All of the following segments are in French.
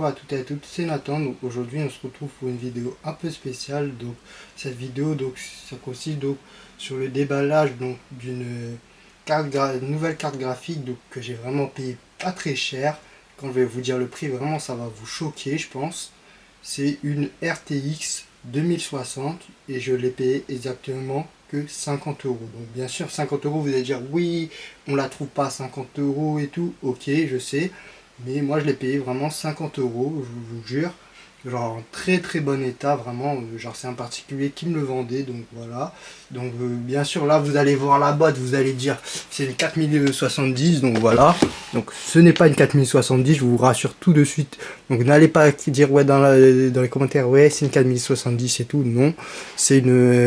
à toutes et à toutes, c'est Nathan. Donc aujourd'hui on se retrouve pour une vidéo un peu spéciale. Donc cette vidéo ça consiste donc sur le déballage donc d'une nouvelle carte graphique donc, que j'ai vraiment payé pas très cher. Quand je vais vous dire le prix, vraiment ça va vous choquer je pense. C'est une RTX 2060 et je l'ai payé exactement que 50 euros. Donc bien sûr 50 euros, vous allez dire oui, on la trouve pas à 50 euros et tout. Ok, je sais. Mais moi je l'ai payé vraiment 50 euros, je vous jure. Genre en très très bon état, vraiment. Genre c'est un particulier qui me le vendait, donc voilà. Donc bien sûr là vous allez voir la boîte, vous allez dire c'est une 4070, donc voilà. Donc ce n'est pas une 4070, je vous rassure tout de suite. Donc n'allez pas dire ouais dans les commentaires ouais c'est une 4070 et tout, non. C'est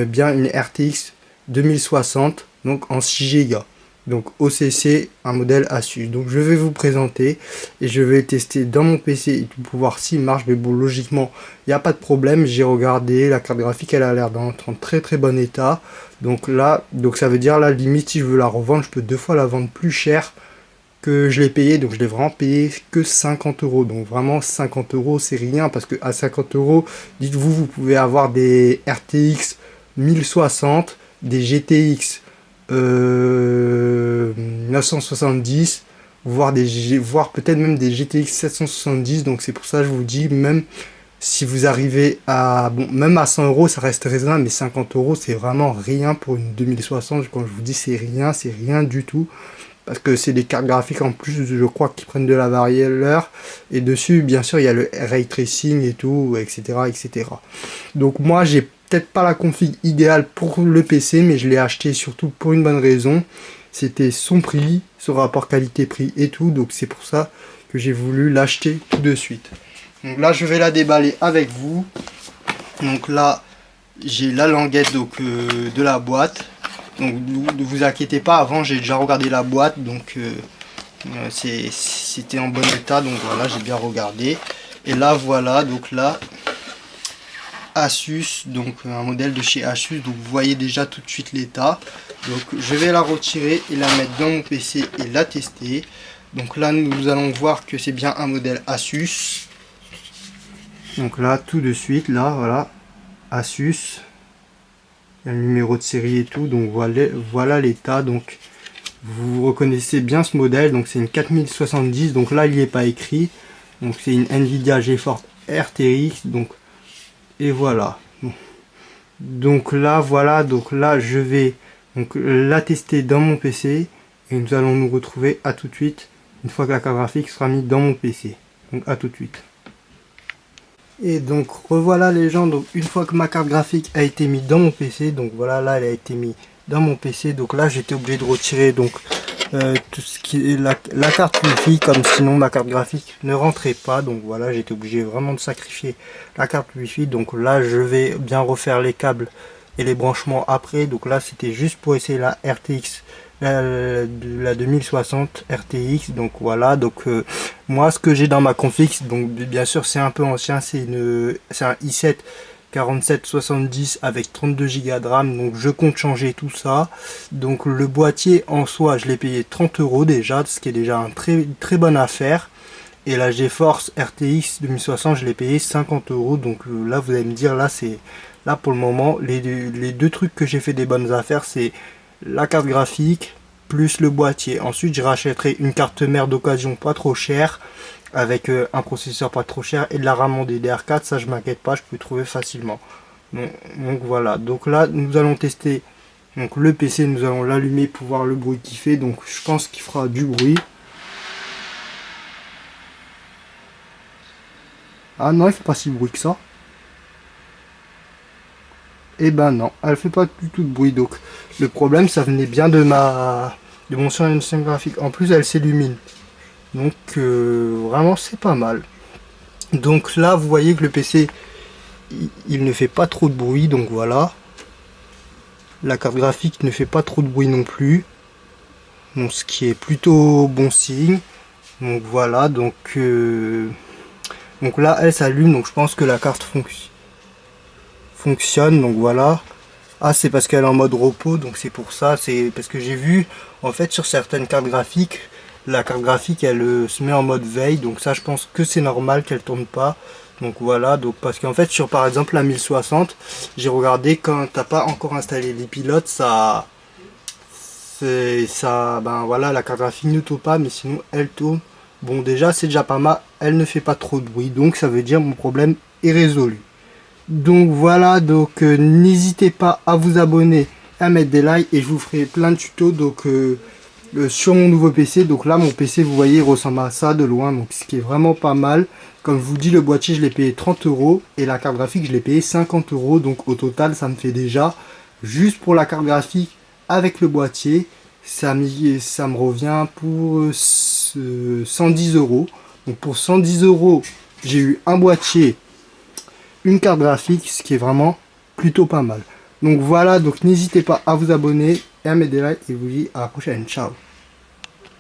bien une RTX 2060, donc en 6 Go. Donc OCC, un modèle Asus. Donc je vais vous présenter et je vais tester dans mon PC pour voir s'il marche. Mais bon, logiquement, il n'y a pas de problème. J'ai regardé, la carte graphique, elle a l'air d'être en très très bon état. Donc là, ça veut dire là, limite, si je veux la revendre, je peux 2 fois la vendre plus cher que je l'ai payé. Donc je l'ai vraiment payé que 50 euros. Donc vraiment 50 euros, c'est rien parce que à 50 euros, dites-vous, vous pouvez avoir des RTX 1060, des GTX 970, voire peut-être même des GTX 770. Donc c'est pour ça que je vous dis, même si vous arrivez à même à 100 euros ça reste raisonnable, mais 50 euros c'est vraiment rien pour une 2060. Quand je vous dis c'est rien du tout, parce que c'est des cartes graphiques en plus, je crois, qui prennent de la valeur, et dessus bien sûr il y a le ray tracing et tout, etc. Donc moi j'ai peut-être pas la config idéale pour le PC, mais je l'ai acheté surtout pour une bonne raison. C'était son prix, son rapport qualité-prix et tout, donc c'est pour ça que j'ai voulu l'acheter tout de suite. Donc là je vais la déballer avec vous. Donc là j'ai la languette donc, de la boîte. Donc ne vous inquiétez pas, avant j'ai déjà regardé la boîte, donc c'était en bon état, donc voilà, j'ai bien regardé. Et là voilà, donc là Asus, donc un modèle de chez Asus, donc vous voyez déjà tout de suite l'état. Donc je vais la retirer et la mettre dans mon PC et la tester. Donc là nous allons voir que c'est bien un modèle Asus. Donc là tout de suite, là voilà, Asus, il y a le numéro de série et tout, donc voilà l'état. Donc vous reconnaissez bien ce modèle, donc c'est une 4070, donc là il n'y est pas écrit, donc c'est une Nvidia GeForce RTX, donc et voilà. Donc là voilà, donc là je vais donc la tester dans mon PC et nous allons nous retrouver à tout de suite une fois que la carte graphique sera mise dans mon PC. Donc à tout de suite. Et donc revoilà les gens, donc une fois que ma carte graphique a été mise dans mon PC, donc voilà, là elle a été mise dans mon PC, donc là j'étais obligé de retirer donc tout ce qui est la carte Wi-Fi, comme sinon ma carte graphique ne rentrait pas. Donc voilà, j'étais obligé vraiment de sacrifier la carte Wi-Fi. Donc là je vais bien refaire les câbles et les branchements après. Donc là c'était juste pour essayer la RTX, la 2060 RTX. Donc voilà, donc moi ce que j'ai dans ma config, donc bien sûr c'est un peu ancien, c'est un i7 4770 avec 32 Go de RAM, donc je compte changer tout ça. Donc le boîtier en soi je l'ai payé 30 euros déjà, ce qui est déjà une très bonne affaire. Et la GeForce RTX 2060 je l'ai payé 50 euros. Donc là vous allez me dire, là pour le moment les deux trucs que j'ai fait des bonnes affaires, c'est la carte graphique plus le boîtier. Ensuite je rachèterai une carte mère d'occasion pas trop chère, avec un processeur pas trop cher et de la RAM en DDR4, ça je m'inquiète pas, je peux trouver facilement. Donc voilà, donc là nous allons tester donc le PC, nous allons l'allumer pour voir le bruit qu'il fait. Donc je pense qu'il fera du bruit. Ah non, il fait pas si bruit que ça. Et ben non, elle fait pas du tout de bruit. Donc le problème ça venait bien de mon ancien graphique. En plus elle s'illumine. Donc vraiment c'est pas mal. Donc là vous voyez que le PC il ne fait pas trop de bruit, donc voilà. La carte graphique ne fait pas trop de bruit non plus, donc ce qui est plutôt bon signe. Donc voilà, donc là elle s'allume, donc je pense que la carte fonctionne. Donc voilà. Ah, c'est parce qu'elle est en mode repos, donc c'est pour ça. C'est parce que j'ai vu en fait sur certaines cartes graphiques la carte graphique elle se met en mode veille, donc ça je pense que c'est normal qu'elle tourne pas. Donc voilà, donc parce qu'en fait sur par exemple la 1060, j'ai regardé quand t'as pas encore installé les pilotes, ça ben voilà, la carte graphique ne tourne pas, mais sinon elle tourne. Bon déjà c'est déjà pas mal, elle ne fait pas trop de bruit, donc ça veut dire mon problème est résolu. Donc voilà, donc n'hésitez pas à vous abonner, à mettre des likes et je vous ferai plein de tutos donc sur mon nouveau PC. Donc là mon PC vous voyez il ressemble à ça de loin, donc ce qui est vraiment pas mal. Comme je vous dis, le boîtier je l'ai payé 30 € et la carte graphique je l'ai payé 50 €, donc au total ça me fait déjà, juste pour la carte graphique avec le boîtier, ça me revient pour 110 €. Donc pour 110 € j'ai eu un boîtier, une carte graphique, ce qui est vraiment plutôt pas mal. Donc voilà, donc n'hésitez pas à vous abonner et à mettre des likes et je vous dis à la prochaine, ciao.